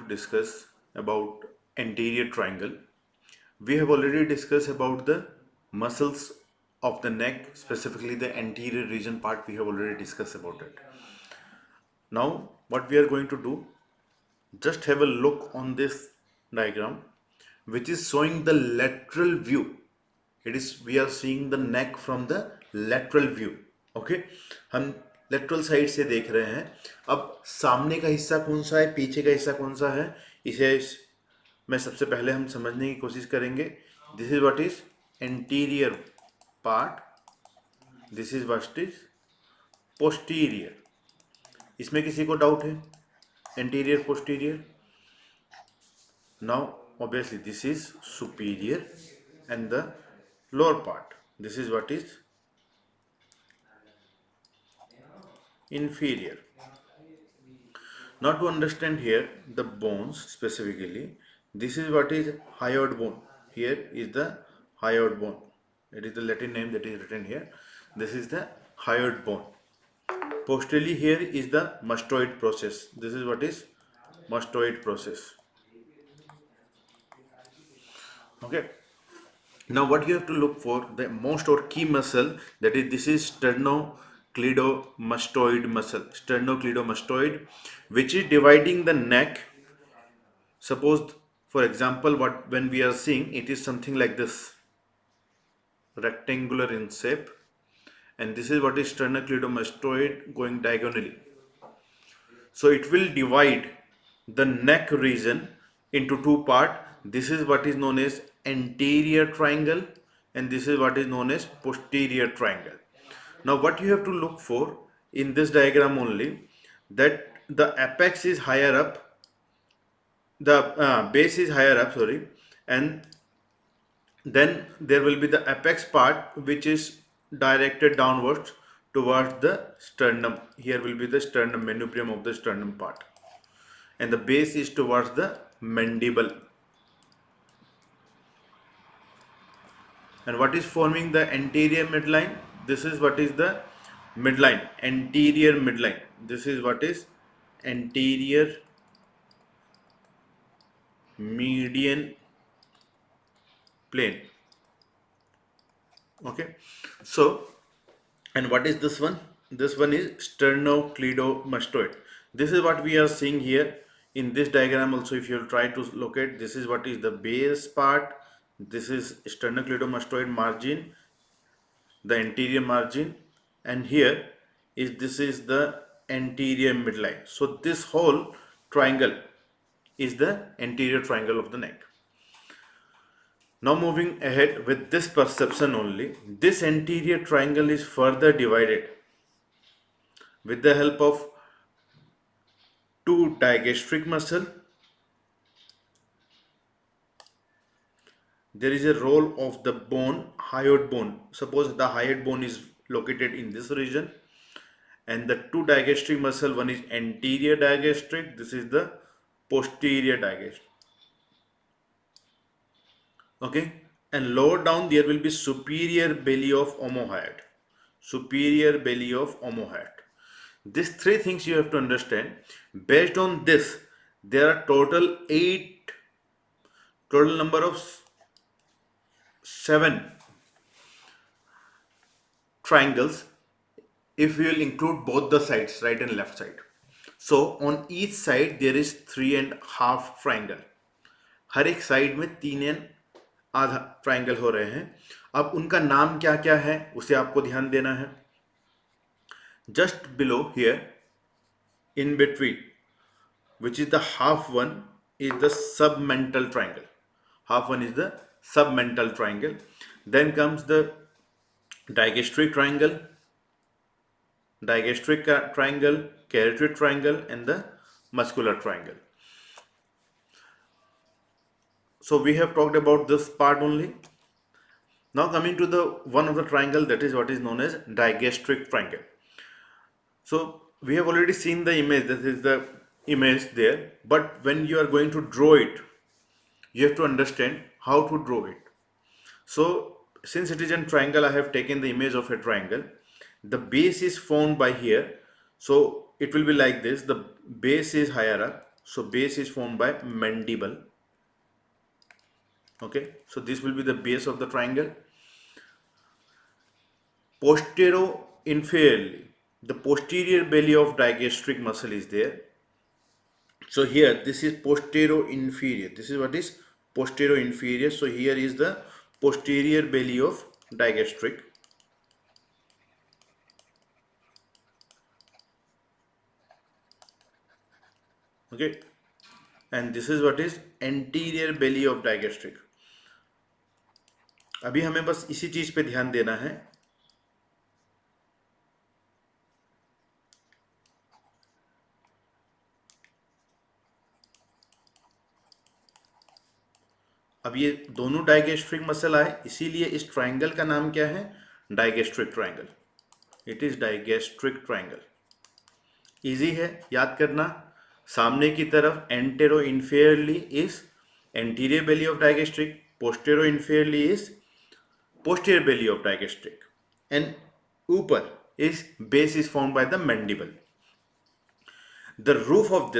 to discuss about anterior triangle. We have already discussed about the muscles of the neck, specifically the anterior region part. We have already discussed about it. Now, what we are going to do, just have a look on this diagram, which is showing the lateral view. It is, we are seeing the neck from the lateral view. Okay, हम lateral side से देख रहे हैं. अब सामने का हिस्सा कौन सा है, पीछे का हिस्सा कौन सा है, इसे मैं सबसे पहले हम समझने की कोशिश करेंगे. This is what is anterior part, this is what is posterior. इसमें किसी को डाउट है? Anterior posterior. Now obviously this is superior and the lower part, this is what is inferior. Now to understand here the bones specifically, this is what is hyoid bone. Here is the hyoid bone. It is the Latin name that is written here. This is the hyoid bone. Posteriorly here is the mastoid process. This is what is mastoid process. Okay. Now what you have to look for, the most or key muscle, that is this is sternocleidomastoid muscle, sternocleidomastoid, which is dividing the neck. Suppose for example, what when we are seeing, it is something like this, rectangular in shape, and this is what is sternocleidomastoid going diagonally. So it will divide the neck region into two parts. This is what is known as anterior triangle and this is what is known as posterior triangle. Now what you have to look for in this diagram only, that the apex is higher up, the base is higher up, sorry, and then there will be the apex part which is directed downwards towards the sternum. Here will be the sternum, manubrium of the sternum part, and the base is towards the mandible. And what is forming the anterior midline? This is what is the midline, anterior midline. This is what is anterior median plane. Okay, so, and what is this one? This one is sternocleidomastoid. This is what we are seeing here in this diagram also. If you try to locate, this is what is the base part, this is sternocleidomastoid margin, the anterior margin, and here is this is the anterior midline. So this whole triangle is the anterior triangle of the neck. Now moving ahead with this perception only, this anterior triangle is further divided with the help of two digastric muscle. There is a role of the bone, hyoid bone. Suppose the hyoid bone is located in this region, and the two digastric muscle, one is anterior digastric, this is the posterior digastric. Okay, and lower down there will be superior belly of omohyoid. Superior belly of omohyoid. These three things you have to understand. Based on this, there are total number of 7 triangles if we will include both the sides, right and left side. So on each side there is 3.5 triangle. हर एक side में 3.5 triangle हो रहे हैं. अब उनका नाम क्या क्या है उसे आपको ध्यान देना है. Just below here, in between, which is the half one, is the submental triangle. Half one is the submental triangle. Then comes the digastric triangle, carotid triangle, and the muscular triangle. So we have talked about this part only. Now coming to the one of the triangle, that is what is known as digastric triangle. So we have already seen the image, this is the image there, but when you are going to draw it, you have to understand how to draw it. So since it is a triangle, I have taken the image of a triangle. The base is formed by here, so it will be like this. The base is higher up, So base is formed by mandible. Okay, so this will be the base of the triangle. Posterior-inferiorly, the posterior belly of digastric muscle is there. So here this is posterior-inferior. This is what is posterior-inferior. So here is the posterior belly of digastric. Okay, and this is what is anterior belly of digastric. अभी हमें बस इसी चीज पे ध्यान देना है. अब ये दोनों डाइगेस्ट्रिक मसल आए, इसीलिए इस ट्राइंगल का नाम क्या है? Digastric triangle. It is digastric triangle. Easy है याद करना. सामने की तरफ antero inferiorly is anterior belly of digastric, postero inferiorly is posterior belly of digastric, and ऊपर is base is formed by the mandible. The roof of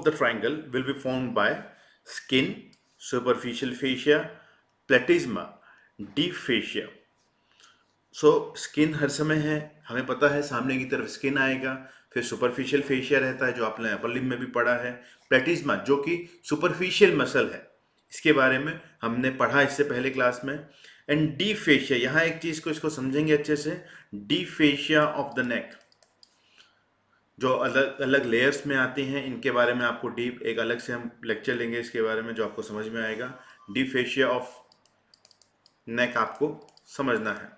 the triangle will be formed by skin, superficial fascia, platysma, deep fascia. So skin हर समय है, हमें पता है सामने की तरफ skin आएगा, फिर सुपरफिशियल फेशिया रहता है जो आपने अपर लिम्ब में भी पढ़ा है, प्लेटिज्मा जो कि सुपरफिशियल मसल है, इसके बारे में हमने पढ़ा इससे पहले क्लास में. एंड डीप फेशिया, यहाँ एक चीज को इसको समझेंगे अच्छे से. Deep fascia of the neck जो अलग अलग लेयर्स में आती हैं, इनके बारे में आपको डीप एक अलग से हम लेक्चर लेंगे इसके बारे में, जो आपको समझ में आएगा. डीप फेशिया ऑफ नेक आपको समझना है.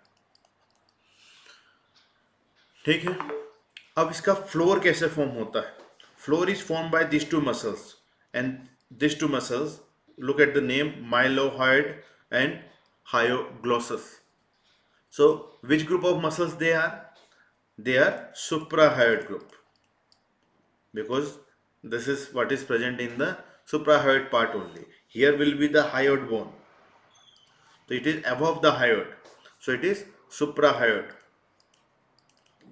ठीक है. अब इसका फ्लोर कैसे फॉर्म होता है? Floor is form by this two muscles, and this two muscles, look at the name, mylohyoid and hyoglossus. So which group of muscles they are? They are suprahyoid group, because this is what is present in the suprahyoid part only. Here will be the hyoid bone, so it is above the hyoid, so it is suprahyoid.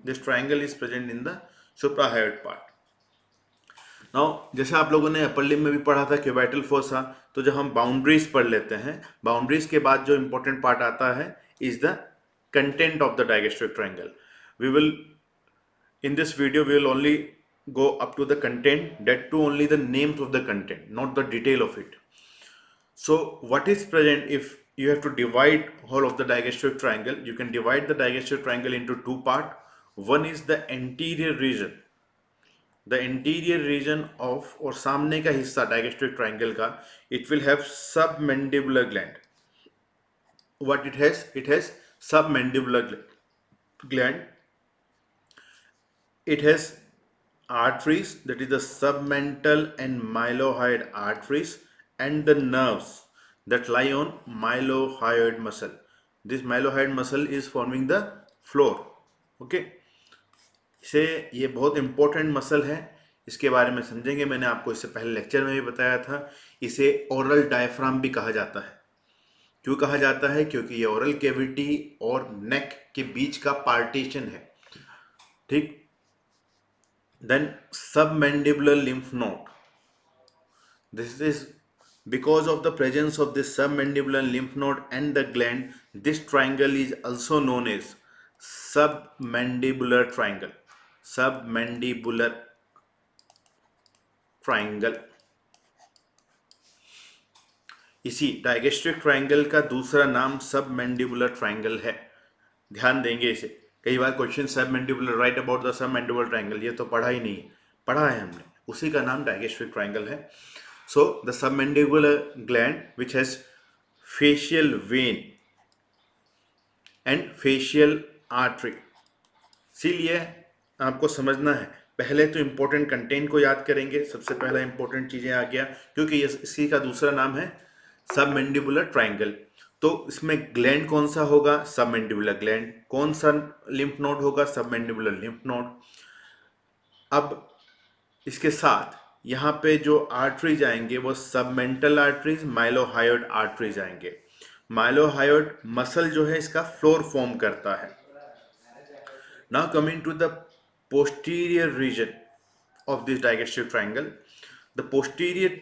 This triangle is present in the suprahyoid part. Now जैसे आप लोगों ने upper limb में भी पढ़ा था cubital fossa, तो जब हम बाउंड्रीज पढ़ लेते हैं, बाउंड्रीज के बाद जो इंपॉर्टेंट पार्ट आता है is the content of the digastric triangle. We will in this video we will only go up to the content, that too only the names of the content, not the detail of it. So what is present? If you have to divide whole of the digastric triangle, you can divide the digastric triangle into two part. One is the anterior region. The anterior region of और सामने का हिस्सा digastric triangle का, it will have submandibular gland. What it has? It has submandibular gland. It has arteries, that is the submental and mylohyoid arteries, and the nerves that lie on mylohyoid muscle. This mylohyoid muscle is forming the floor. Okay. इसे ये बहुत important muscle है, इसके बारे में समझेंगे. मैंने आपको इससे पहले लेक्चर में भी बताया था. इसे ओरल डायफ्राम भी कहा जाता है. क्यों कहा जाता है? क्योंकि ये ओरल कैविटी और नेक के बीच का पार्टीशन है. ठीक. Then submandibular lymph node. This is because of the presence of this submandibular lymph node and the gland, this triangle is also known as submandibular triangle. Submandibular triangle. इसी digastric triangle का दूसरा नाम submandibular triangle है. ध्यान देंगे इसे. कई बार question submandibular, right about the submandibular triangle, ये तो पढ़ा ही नहीं, पढ़ा है हमने, उसी का नाम डाइगेस्ट्रिक ट्रायंगल है. So the submandibular gland which has facial vein and facial artery. इसीलिए आपको समझना है. पहले तो इंपॉर्टेंट कंटेंट को याद करेंगे. सबसे पहला इंपॉर्टेंट चीजें आ गया, क्योंकि इसी का दूसरा नाम है सबमैंडिबुलर ट्रायंगल. तो इसमें ग्लैंड कौन सा होगा? Submandibular gland. कौन सा लिम्फ नोड होगा? Submandibular lymph node. अब इसके साथ यहाँ पे जो आर्टरीज आएंगे वो सबमेंटल आर्टरीज, माइलोहायोइड आर्टरीज आएंगे. माइलोहायोइड मसल जो है इसका फ्लोर फॉर्म करता है. Now coming to the posterior region of this digestive triangle. the posterior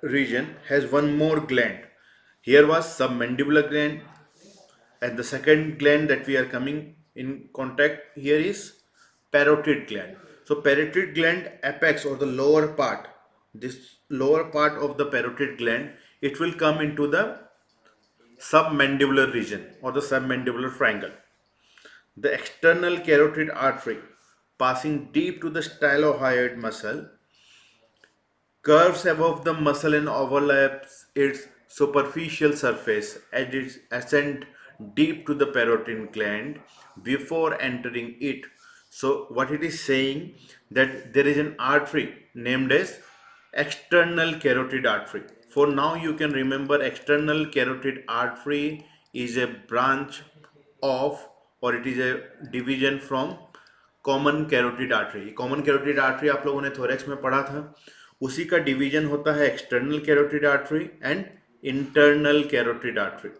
region has one more gland. Here was submandibular gland, and the second gland that we are coming in contact here is parotid gland. So parotid gland apex, or the lower part, this lower part of the parotid gland, it will come into the submandibular region or the submandibular triangle. The external carotid artery passing deep to the stylohyoid muscle curves above the muscle and overlaps its superficial surface as it ascends deep to the parotid gland before entering it. So what it is saying, that there is an artery named as external carotid artery. For now you can remember external carotid artery is a branch of, or it is a division from common carotid artery. Common carotid artery आप लोगों ने thorax में पढ़ा था. उसी का division होता है external carotid artery and internal carotid artery.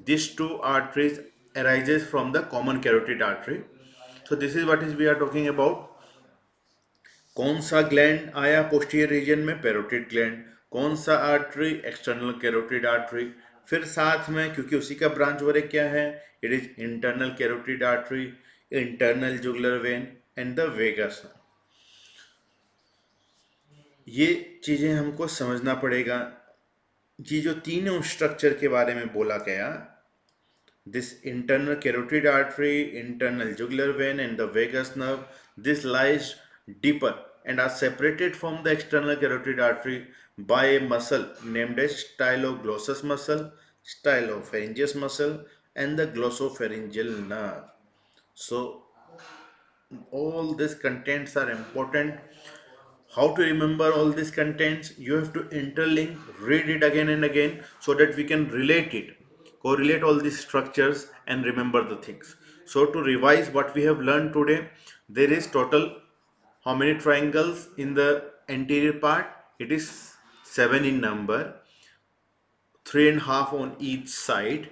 This two arteries arises from the common carotid artery. So this is what is we are talking about. कौन सा ग्लैंड आया पोस्टीरियर रीजन में? Parotid gland. कौन सा artery? External carotid artery. फिर साथ में, क्योंकि उसी का ब्रांच वरे क्या है, it is internal carotid artery, internal jugular vein and the vagus. ये चीजें हमको समझना पड़ेगा. ये जो तीनों स्ट्रक्चर के बारे में बोला गया, this internal carotid artery, internal jugular vein and the vagus nerve, this lies deeper and are separated from the external carotid artery by a muscle named as styloglossus muscle, stylopharyngeus muscle and the glossopharyngeal nerve. So all these contents are important. How to remember all these contents? You have to interlink, read it again and again so that we can relate it, correlate all these structures and remember the things. So to revise what we have learned today, there is total how many triangles in the anterior part? It is 7 in number, 3.5 on each side,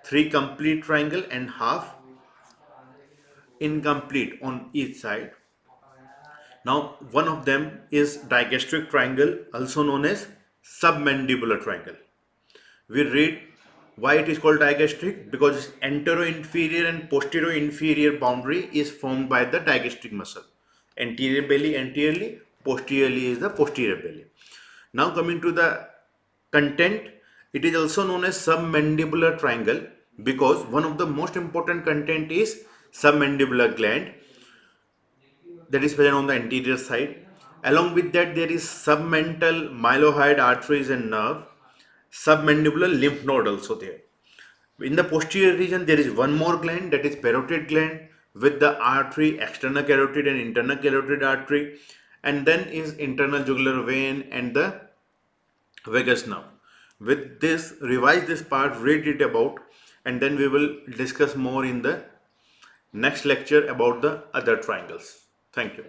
3 complete triangle and half incomplete on each side. Now one of them is digastric triangle, also known as submandibular triangle. We read why it is called digastric, because anteroinferior and posterior-inferior boundary is formed by the digastric muscle. Anterior belly anteriorly, posteriorly is the posterior belly. Now coming to the content, it is also known as submandibular triangle because one of the most important content is submandibular gland that is present on the anterior side. Along with that, there is submental mylohyoid arteries and nerve, submandibular lymph node also there. In the posterior region, there is one more gland, that is parotid gland, with the artery, external carotid and internal carotid artery, and then is internal jugular vein and the vagus nerve. With this, revise this part, read it about, and then we will discuss more in the next lecture about the other triangles. Thank you.